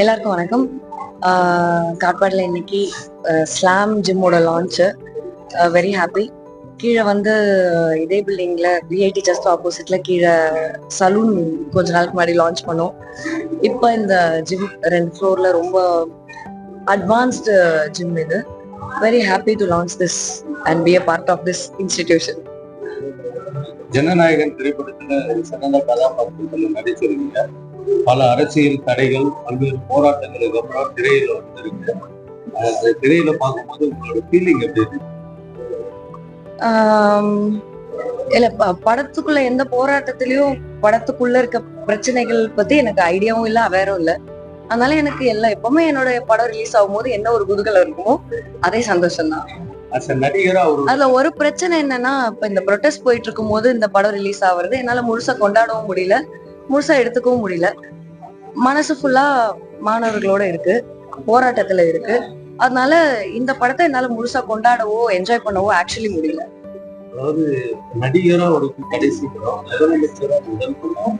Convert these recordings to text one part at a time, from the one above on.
எல்லாருக்கும் வணக்கம். காட்பாடில் இன்னைக்கு ஸ்லாம் ஜிம்மோட லான்ச்சு. Very happy. கீழே வந்து இதே பில்டிங்கில் விஐடி ஜஸ்ட் ஆப்போசிட்ல கீழே சலூன் கொஞ்ச நாளுக்கு முன்னாடி லான்ச் பண்ணோம். இப்போ இந்த ஜிம் 2 ஃப்ளோரில் ரொம்ப அட்வான்ஸ்டு ஜிம் இது. Very happy to launch this and be a part of this institution. Jananayagan திரைப்படத்துல சிறந்த கதாபாத்திரத்தில் நடிச்சிருக்கீங்க. பல அரசியல் தடைகள், பல்வேறு போராட்டங்களுக்கு அப்புறம் திரையில வந்துருக்கு. அந்த திரையில பார்க்கும்போது உங்களோட ஃபீலிங் எப்படி இருக்கு? இல்ல, படத்துக்குள்ள எந்த போராட்டத்திலயும் படத்துக்குள்ள இருக்க பிரச்சனைகள் பத்தி எனக்கு ஐடியாவும் இல்லை, அவேரும் இல்லை. அதனால எனக்கு எப்பவுமே என்னோட படம் ரிலீஸ் ஆகும் போது என்ன ஒரு குதூகலம் இருக்குமோ அதே சந்தோஷம் தான். அதுல ஒரு பிரச்சனை என்னன்னா, இப்ப இந்த ப்ரொடெஸ்ட் போயிட்டு இருக்கும் போது இந்த படம் ரிலீஸ் ஆகுறது என்னால முழுசா கொண்டாடவும் முடியல, முழுசா எடுத்துக்கவும் முடியல. மனசு ஃபுல்லா மாணவர்களோட இருக்கு, போராட்டத்துல இருக்கு. அதனால இந்த படத்தை என்னால முழுசா கொண்டாடவோ என்ஜாய் பண்ணவோ ஆக்சுவலி முடியல. அதாவது நடிகரா ஒரு கடைசி படம், முதலமைச்சரா முதல் படம்.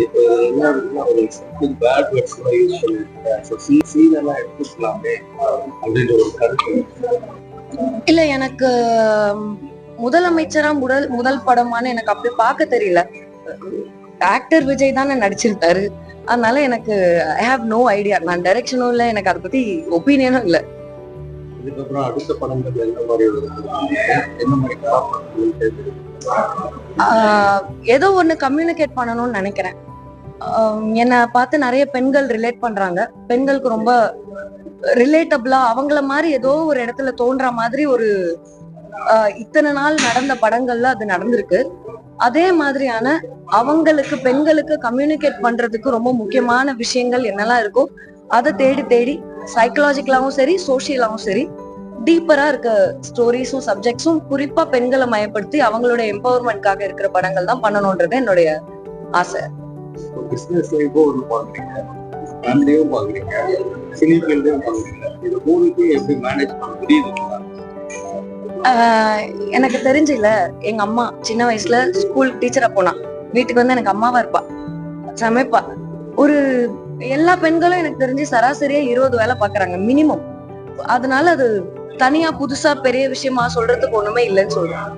இப்ப என்ன ஒரு சம்திங் பேட் வேர்ட்ஸ் கூட யூஸ் பண்ணிருக்காங்க. சீன் எல்லாம் எடுத்துக்கலாமே அப்படின்ற ஒரு கருத்து. இல்ல, எனக்கு முதலமைச்சரா முதல் படமானு எனக்கு அப்படி பார்க்க தெரியல. ஆக்டர் விஜய் தானே நடிச்சிருந்தாரு. அதனால எனக்கு ஐ ஹாவ் நோ ஐடியா. நான் டைரக்ஷனும் இல்லை, எனக்கு அதை பத்தி ஒப்பீனியனும் இல்லை. இதுக்கப்புறம் அடுத்த படங்கள் என்ன மாதிரி ஏதோ ஒண்ணு கம்யூனிகேட் பண்ணணும்னு நினைக்கிறேன். என்னை பார்த்து நிறைய பெண்கள் ரிலேட் பண்றாங்க. பெண்களுக்கு ரொம்ப ரிலேட்டபிளா அவங்கள மாதிரி ஏதோ ஒரு இடத்துல தோன்ற மாதிரி ஒரு இத்தனை நாள் நடந்த படங்கள்ல அது நடந்திருக்கு. அதே மாதிரியான அவங்களுக்கு பெண்களுக்கு கம்யூனிகேட் பண்றதுக்கு ரொம்ப முக்கியமான விஷயங்கள் என்னெல்லாம் இருக்கோ அதை தேடி தேடி சைக்கலாஜிக்கலாவும் சரி, சோசியலாவும் சரி, டீப்பரா இருக்க ஸ்டோரிஸும் சப்ஜெக்ட்ஸும் குறிப்பா பெண்களை மயப்படுத்தி அவங்களோட எம்பவர்மெண்ட்காக இருக்கிற படங்கள் தான் பண்ணணும்ன்றது என்னுடைய ஆசை. எனக்கு தெரிஞ்சில, எங்க அம்மா சின்ன வயசுல ஸ்கூல் டீச்சரா போனா, வீட்டுக்கு வந்து எனக்கு அம்மாவா இருப்பா, சமைப்பா. ஒரு எல்லா பெண்களும் எனக்கு தெரிஞ்சு சராசரியா 20 வேலை பாக்குறாங்க மினிமம். அதனால அது தனியா புதுசா பெரிய விஷயமா சொல்றதுக்கு ஒண்ணுமே இல்லைன்னு சொல்றேன்.